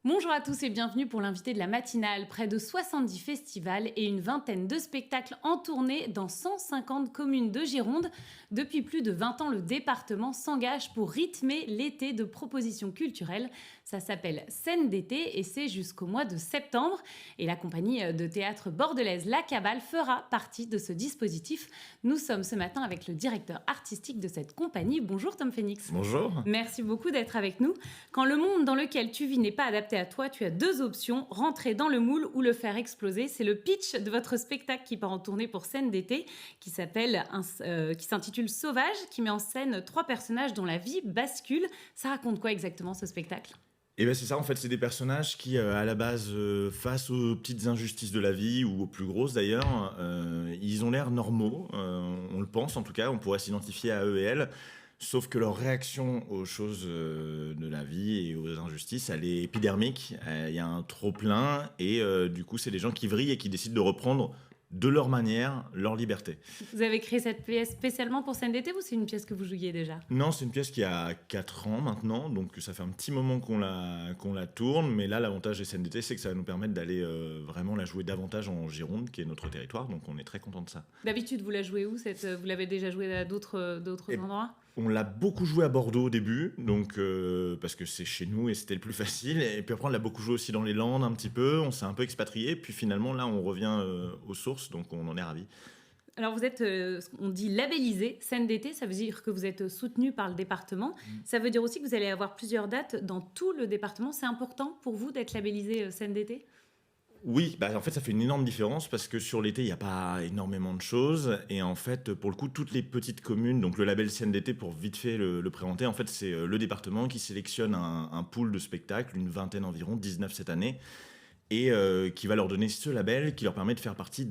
Bonjour à tous et bienvenue pour l'invité de la matinale. Près de 70 festivals et une vingtaine de spectacles en tournée dans 150 communes de Gironde. Depuis plus de 20 ans, le département s'engage pour rythmer l'été de propositions culturelles. Ça s'appelle Scène d'été et c'est jusqu'au mois de septembre. Et la compagnie de théâtre bordelaise La Cavale fera partie de ce dispositif. Nous sommes ce matin avec le directeur artistique de cette compagnie. Bonjour Tom Phoenix. Bonjour. Merci beaucoup d'être avec nous. Quand le monde dans lequel tu vis n'est pas adapté à toi, tu as deux options, rentrer dans le moule ou le faire exploser. C'est le pitch de votre spectacle qui part en tournée pour Scène d'été, qui s'intitule Sauvage, qui met en scène 3 personnages dont la vie bascule. Ça raconte quoi exactement ce spectacle ? Et ben c'est ça, en fait, c'est des personnages qui, à la base, face aux petites injustices de la vie, ou aux plus grosses d'ailleurs, ils ont l'air normaux, on le pense en tout cas, on pourrait s'identifier à eux et elles, sauf que leur réaction aux choses de la vie et aux injustices, elle est épidermique, il y a un trop-plein, et du coup, c'est des gens qui vrillent et qui décident de reprendre de leur manière, leur liberté. Vous avez créé cette pièce spécialement pour Scène d'été ou c'est une pièce que vous jouiez déjà ? Non, c'est une pièce qui a 4 ans maintenant, donc ça fait un petit moment qu'on la tourne, mais là, l'avantage des Scènes d'été, c'est que ça va nous permettre d'aller vraiment la jouer davantage en Gironde, qui est notre territoire, donc on est très content de ça. D'habitude, vous la jouez où Vous l'avez déjà jouée à d'autres endroits ? On l'a beaucoup joué à Bordeaux au début, donc, parce que c'est chez nous et c'était le plus facile, et puis après on l'a beaucoup joué aussi dans les Landes un petit peu, on s'est un peu expatrié, puis finalement là on revient aux sources, donc on en est ravis. Alors vous êtes, on dit labellisé, Scène d'été, ça veut dire que vous êtes soutenu par le département. Ça veut dire aussi que vous allez avoir plusieurs dates dans tout le département. C'est important pour vous d'être labellisé Scène d'été ? Oui, en fait ça fait une énorme différence parce que sur l'été il n'y a pas énormément de choses et en fait pour le coup toutes les petites communes, donc le label Scène d'été pour vite fait le présenter, en fait c'est le département qui sélectionne un pool de spectacles, une vingtaine environ, 19 cette année, et qui va leur donner ce label qui leur permet de faire partie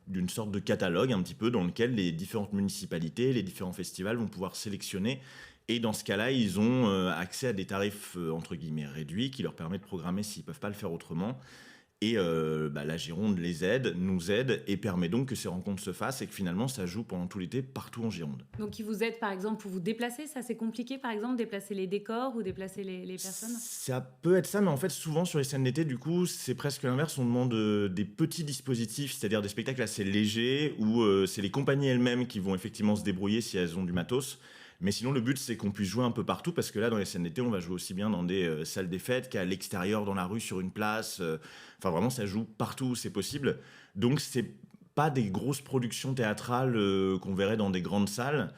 d'une sorte de catalogue un petit peu dans lequel les différentes municipalités, les différents festivals vont pouvoir sélectionner. Et dans ce cas-là, ils ont accès à des tarifs entre guillemets réduits qui leur permettent de programmer s'ils ne peuvent pas le faire autrement. Et la Gironde nous aide et permet donc que ces rencontres se fassent et que finalement ça joue pendant tout l'été partout en Gironde. Donc ils vous aident par exemple pour vous déplacer, ça c'est compliqué par exemple, déplacer les décors ou déplacer les personnes ? Ça peut être ça, mais en fait souvent sur les scènes d'été du coup c'est presque l'inverse, on demande des petits dispositifs, c'est-à-dire des spectacles assez légers où c'est les compagnies elles-mêmes qui vont effectivement se débrouiller si elles ont du matos. Mais sinon, le but, c'est qu'on puisse jouer un peu partout, parce que là, dans les scènes d'été, on va jouer aussi bien dans des salles des fêtes qu'à l'extérieur, dans la rue, sur une place. Enfin, vraiment, ça joue partout où c'est possible. Donc, c'est pas des grosses productions théâtrales qu'on verrait dans des grandes salles.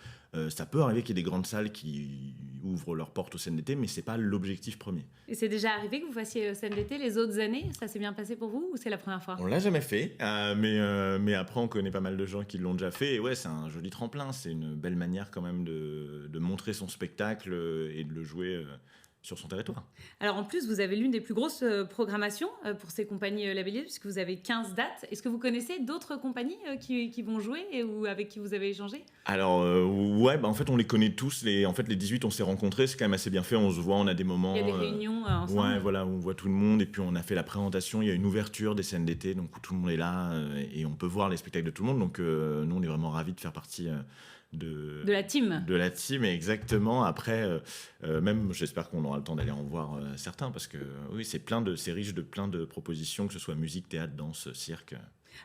Ça peut arriver qu'il y ait des grandes salles qui ouvrent leurs portes aux scènes d'été, mais c'est pas l'objectif premier. Et c'est déjà arrivé que vous fassiez Scène d'été les autres années ? Ça s'est bien passé pour vous ou c'est la première fois ? On l'a jamais fait, mais après on connaît pas mal de gens qui l'ont déjà fait. Et ouais, c'est un joli tremplin, c'est une belle manière quand même de montrer son spectacle et de le jouer sur son territoire. Alors en plus, vous avez l'une des plus grosses programmations pour ces compagnies labellisées, puisque vous avez 15 dates. Est-ce que vous connaissez d'autres compagnies qui vont jouer ou avec qui vous avez échangé ? Alors ouais, en fait on les connaît tous. En fait les 18 on s'est rencontrés, c'est quand même assez bien fait, on se voit, on a des moments... Il y a des réunions ensemble. Ouais, voilà, on voit tout le monde et puis on a fait la présentation, il y a une ouverture des scènes d'été, donc où tout le monde est là et on peut voir les spectacles de tout le monde. Donc nous on est vraiment ravis de faire partie... De la team. De la team, exactement. Après, même, j'espère qu'on aura le temps d'aller en voir certains, parce que oui, c'est riche de plein de propositions, que ce soit musique, théâtre, danse, cirque.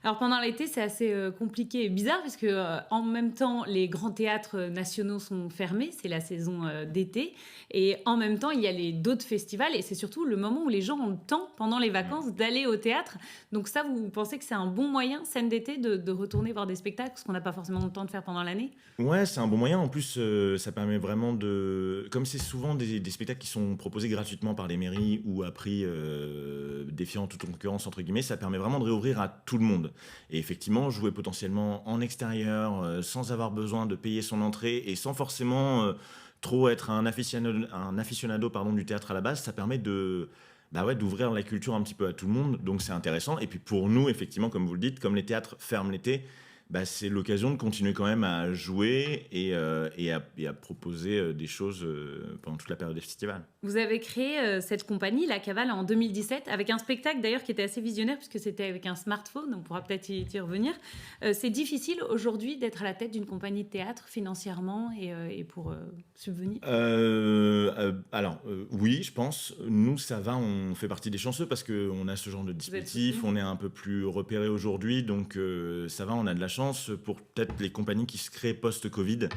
Alors pendant l'été, c'est assez compliqué et bizarre, puisque en même temps, les grands théâtres nationaux sont fermés, c'est la saison d'été, et en même temps, il y a d'autres festivals, et c'est surtout le moment où les gens ont le temps, pendant les vacances, d'aller au théâtre. Donc ça, vous pensez que c'est un bon moyen, Scène d'été, de retourner voir des spectacles, ce qu'on n'a pas forcément le temps de faire pendant l'année ? Ouais, c'est un bon moyen. En plus, ça permet vraiment de... Comme c'est souvent des spectacles qui sont proposés gratuitement par les mairies ou à prix défiant toute concurrence, entre guillemets, ça permet vraiment de réouvrir à tout le monde. Et effectivement, jouer potentiellement en extérieur, sans avoir besoin de payer son entrée et sans forcément trop être un aficionado du théâtre à la base, ça permet d'ouvrir la culture un petit peu à tout le monde. Donc c'est intéressant. Et puis pour nous, effectivement, comme vous le dites, comme les théâtres ferment l'été, c'est l'occasion de continuer quand même à jouer et à proposer des choses pendant toute la période des festivals. Vous avez créé cette compagnie, La Cavale, en 2017, avec un spectacle d'ailleurs qui était assez visionnaire, puisque c'était avec un smartphone, on pourra peut-être y revenir. C'est difficile aujourd'hui d'être à la tête d'une compagnie de théâtre financièrement et pour subvenir oui, je pense. Nous, ça va, on fait partie des chanceux parce qu'on a ce genre de dispositif, on est un peu plus repéré aujourd'hui, donc ça va, on a de la chance. Pour peut-être les compagnies qui se créent post-Covid,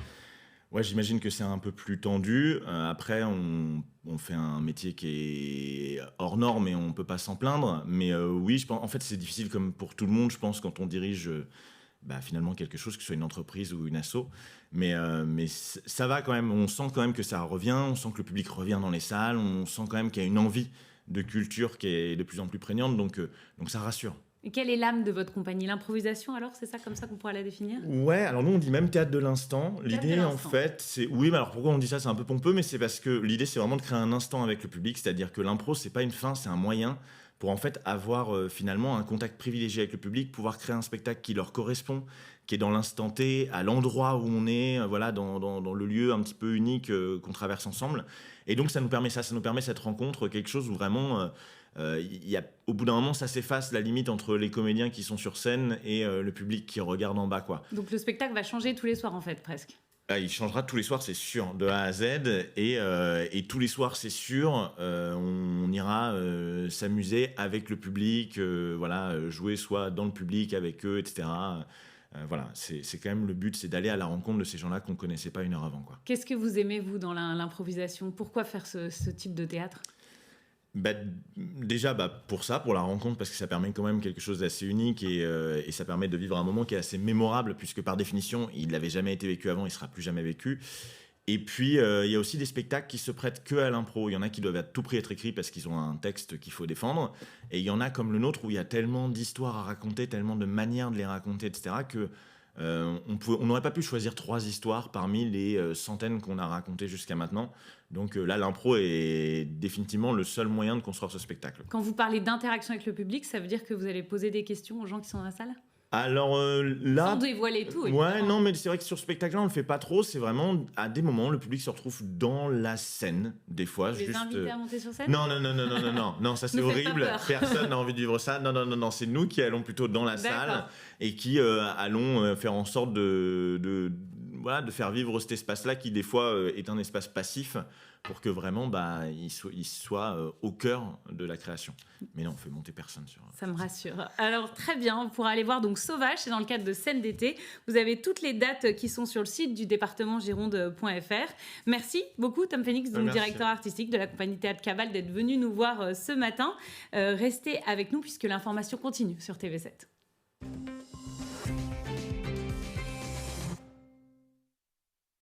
ouais, j'imagine que c'est un peu plus tendu. Après, on fait un métier qui est hors norme et on ne peut pas s'en plaindre. Mais oui, je pense, en fait, c'est difficile comme pour tout le monde, je pense, quand on dirige finalement quelque chose, que ce soit une entreprise ou une asso. Mais ça va quand même, on sent quand même que ça revient, on sent que le public revient dans les salles, on sent quand même qu'il y a une envie de culture qui est de plus en plus prégnante, donc ça rassure. Et quelle est l'âme de votre compagnie? L'improvisation, alors? C'est ça comme ça qu'on pourrait la définir? Ouais, alors nous on dit même théâtre de l'instant. L'idée en fait, c'est... Oui, mais alors pourquoi on dit ça? C'est un peu pompeux, mais c'est parce que l'idée c'est vraiment de créer un instant avec le public, c'est-à-dire que l'impro c'est pas une fin, c'est un moyen pour en fait avoir finalement un contact privilégié avec le public, pouvoir créer un spectacle qui leur correspond, qui est dans l'instant T, à l'endroit où on est, voilà, dans le lieu un petit peu unique qu'on traverse ensemble. Et donc ça nous permet cette rencontre, quelque chose où vraiment... au bout d'un moment, ça s'efface la limite entre les comédiens qui sont sur scène et le public qui regarde en bas, quoi. Donc le spectacle va changer tous les soirs, en fait, presque. Il changera tous les soirs, c'est sûr, de A à Z. Et tous les soirs, c'est sûr, on ira s'amuser avec le public, jouer soit dans le public avec eux, etc. Voilà, c'est quand même le but, c'est d'aller à la rencontre de ces gens-là qu'on ne connaissait pas une heure avant, quoi. Qu'est-ce que vous aimez, vous, dans l'improvisation? Pourquoi faire ce type de théâtre? Déjà pour la rencontre, parce que ça permet quand même quelque chose d'assez unique et ça permet de vivre un moment qui est assez mémorable, puisque par définition il n'avait jamais été vécu avant, il ne sera plus jamais vécu. Et puis il y a aussi des spectacles qui se prêtent que à l'impro. Il y en a qui doivent à tout prix être écrits parce qu'ils ont un texte qu'il faut défendre, et il y en a comme le nôtre où il y a tellement d'histoires à raconter, tellement de manières de les raconter, etc., que on n'aurait pas pu choisir 3 histoires parmi les centaines qu'on a racontées jusqu'à maintenant. Donc là, l'impro est définitivement le seul moyen de construire ce spectacle. Quand vous parlez d'interaction avec le public, ça veut dire que vous allez poser des questions aux gens qui sont dans la salle? Alors là... Sans dévoiler tout, ouais, non, mais c'est vrai que sur ce spectacle-là, on le fait pas trop. C'est vraiment, à des moments, le public se retrouve dans la scène, des fois. Vous les invitez à monter sur scène? Non, ça c'est horrible. Personne n'a envie de vivre ça. Non, c'est nous qui allons plutôt dans la salle et qui allons faire en sorte de faire vivre cet espace-là qui, des fois, est un espace passif pour que vraiment il soit au cœur de la création. Mais non, on fait monter personne sur... Ça me rassure. Alors, très bien, on pourra aller voir donc Sauvage, c'est dans le cadre de Scène d'été. Vous avez toutes les dates qui sont sur le site du département gironde.fr. Merci beaucoup, Tom Phoenix, donc directeur artistique de la compagnie Théâtre Cavale, d'être venu nous voir ce matin. Restez avec nous puisque l'information continue sur TV7.